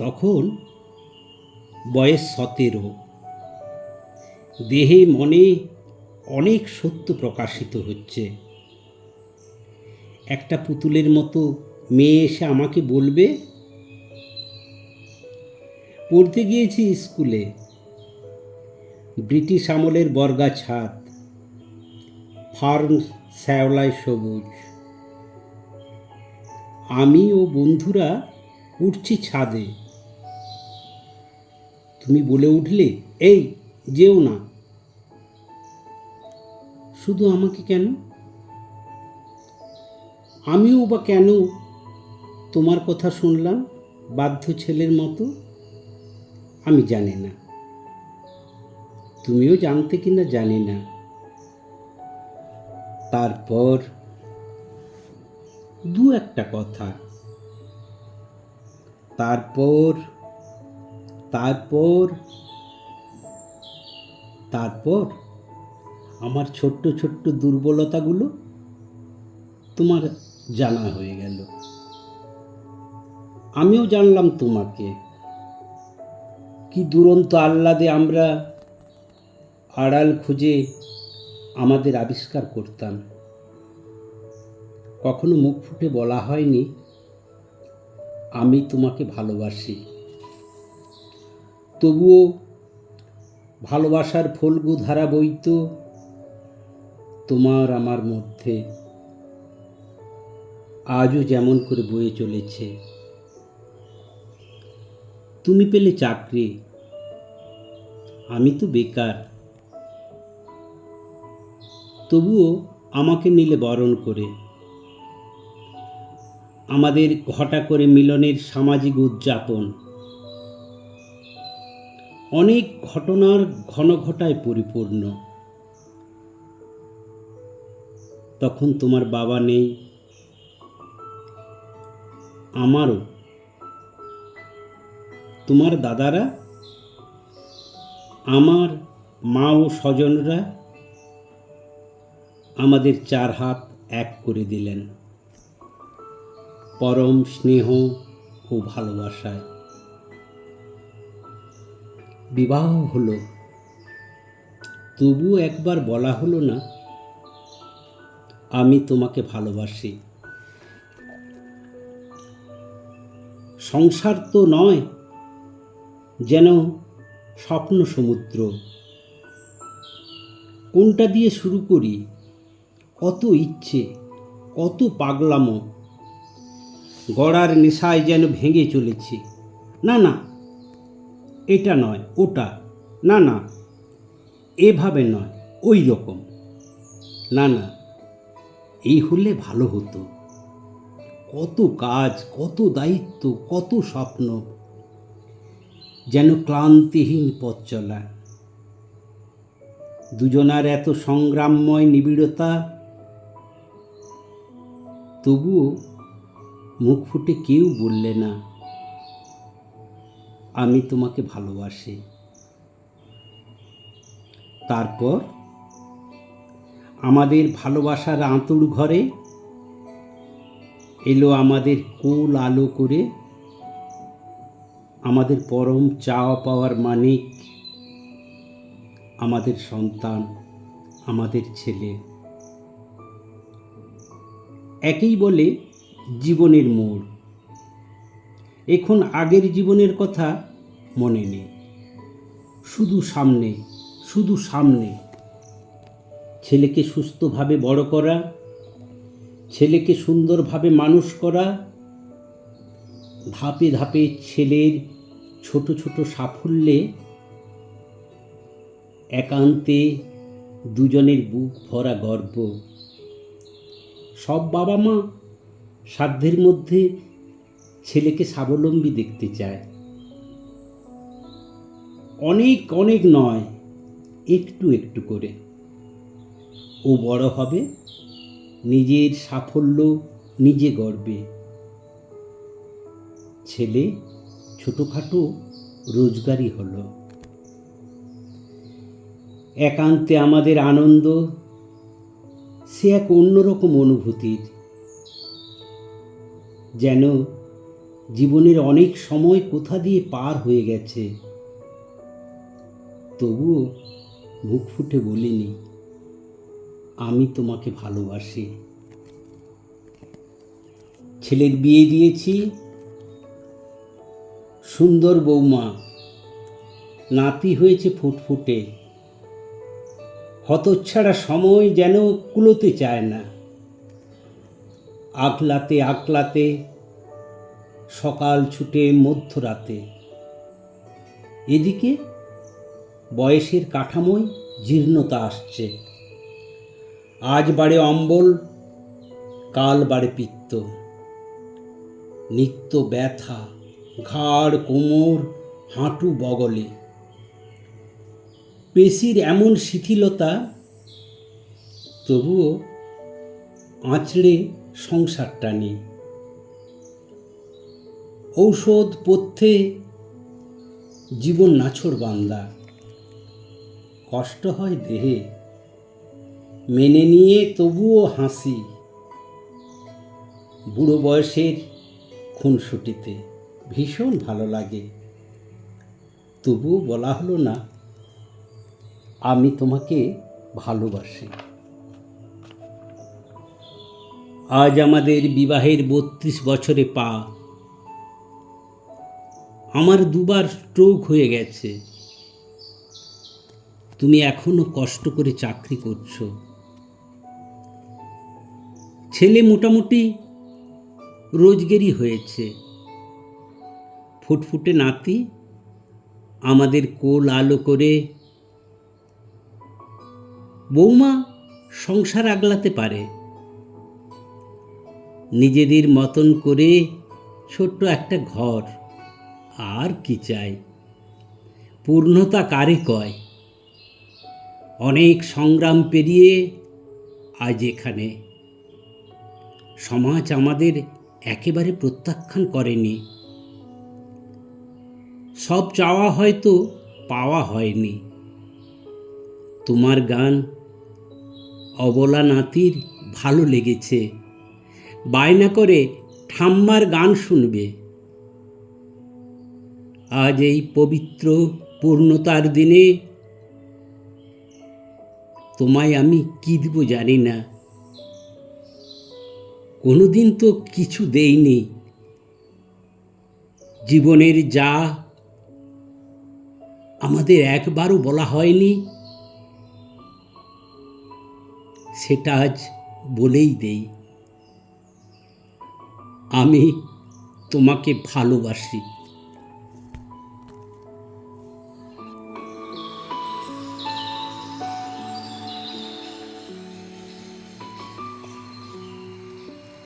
তখন বয়স 17। দেহে মনে অনেক সত্য প্রকাশিত হচ্ছে। একটা পুতুলের মতো মেয়ে এসে আমাকে বলবে, পড়তে গিয়েছি স্কুলে, ব্রিটিশ আমলের বর্গা ছাদ, ফার্ম শ্যাওলায় সবুজ, আমি ও বন্ধুরা উঠছি ছাদে, তুমি বলে উঠলে, এই যেও না। শুধু আমাকে কেন? আমিও বা কেন তোমার কথা শুনলাম বাধ্য ছেলের মতো? আমি জানি না, তুমিও জানতে কিনা জানি না। তারপর দু একটা কথা, তারপর তারপর তারপর আমার ছোট্ট ছোট্ট দুর্বলতাগুলো তোমার জানা হয়ে গেল। আমিও জানলাম তোমাকে। কি দুরন্ত আহ্লাদে আমরা আড়াল খুঁজে আমাদের আবিষ্কার করতাম। কখনো মুখ ফুটে বলা হয়নি, আমি তোমাকে ভালোবাসি। তবুও ভালোবাসার ফল্গু ধারা বইত তোমার আমার মধ্যে, আজও যেমন করে বয়ে চলেছে। তুমি পেলে চাকরি, আমি তো বেকার। তবুও আমাকে নিলে বরণ করে। আমাদের ঘটা করে মিলনের সামাজিক উদযাপন অনেক ঘটনার ঘনঘটায় পরিপূর্ণ। তখন তোমার বাবা নেই, আমারও। তোমার দাদারা, আমার মা ও স্বজনরা আমাদের চার হাত এক করে দিলেন পরম স্নেহ ও ভালোবাসায়। বিবাহ হলো, তবু একবার বলা হলো না, আমি তোমাকে ভালোবাসি। সংসার তো নয়, যেন স্বপ্ন সমুদ্র। কোনটা দিয়ে শুরু করি? কত ইচ্ছে, কত পাগলামো। গড়ার নেশায় যেন ভেঙে চলেছি। না না, এটা নয়, ওটা না না, এভাবে নয়, ওই রকম না না, এই হলে ভালো হতো। কত কাজ, কত দায়িত্ব, কত স্বপ্ন, যেন ক্লান্তিহীন পথ চলা। দুজনার এত সংগ্রামময় নিবিড়তা, তবুও মুখ ফুটে কেউ বললে না, আমি তোমাকে ভালোবাসি। তারপর আমাদের ভালোবাসার আঁতুড় ঘরে এলো আমাদের কোল আলো করে আমাদের পরম চাওয়া পাওয়ার মানিক, আমাদের সন্তান, আমাদের ছেলে। একেই বলে জীবনের মোড়। এখন আগের জীবনের কথা মনে নেই, শুধু সামনে, শুধু সামনে। ছেলেকে সুস্থভাবে বড় করা, ছেলেকে সুন্দরভাবে মানুষ করা, ধাপে ধাপে ছেলের ছোট ছোট সাফল্যে একান্তে দুজনের বুক ভরা গর্ব। সব বাবা মা সাধ্যের মধ্যে ছেলেকে স্বাবলম্বী দেখতে চায়। অনেক অনেক নয়, একটু একটু করে। ও বড় হবে, নিজের সাফল্য নিজে গর্বে। ছেলে ছোটোখাটো রোজগারি হলো। একান্তে আমাদের আনন্দ, সে এক অন্যরকম অনুভূতির। যেন জীবনের অনেক সময় কোথা দিয়ে পার হয়ে গেছে, তবুও মুখ ফুটে বলিনি আমি তোমাকে ভালোবাসি। ছেলের বিয়ে দিয়েছি, সুন্দর বৌমা, নাতি হয়েছে ফুটফুটে। হতচ্ছাড়া সময় যেন কুলোতে চায় না, আকলাতে আকলাতে সকাল ছুটে মধ্যরাতে। এদিকে বয়সের কাঠামোয় জীর্ণতা আসছে, আজ বাড়ে অম্বল, কাল বাড়ে পিত্ত। নিত্য ব্যথা, ঘাড় কোমর হাঁটু বগলে। পেশির এমন শিথিলতা, তবুও আঁচড়ে সংসার টানে। ঔষধ পথ্যে জীবন নাছোড় বান্দা, কষ্ট হয় দেহে, মেনে নিয়ে তবুও হাসি। বুড়ো বয়সের খুনসুটিতে ভীষণ ভালো লাগে, তবুও বলা হলো না আমি তোমাকে ভালোবাসি। আজ আমাদের বিবাহের 32 বছরে পা। আমার দুবার স্ট্রোক হয়ে গেছে, তুমি এখনো কষ্ট করে চাকরি করছো। ছেলে মোটামুটি রোজগেরই হয়েছে, ফুটফুটে নাতি আমাদের কোল আলো করে। বৌমা সংসার আগলাতে পারে, নিজেদের মতন করে ছোট্ট একটা ঘর। আর কি চাই, পূর্ণতা কারে কয়। অনেক সংগ্রাম পেরিয়ে আজ এখানে। সমাজ আমাদের একেবারে প্রত্যাখ্যান করেনি, সব চাওয়া হয়তো পাওয়া হয়নি। তোমার গান অবলা নাতির ভালো লেগেছে, বায়না করে ঠাম্মার গান শুনবে। আজ এই পবিত্র পূর্ণতার দিনে তোমায় আমি কি দিব জানি না, কোনোদিন তো কিছু দেইনি। জীবনের যা আমাদের একবারও বলা হয়নি, সেটা আজ বলেই দেই, আমি তোমাকে ভালোবাসি।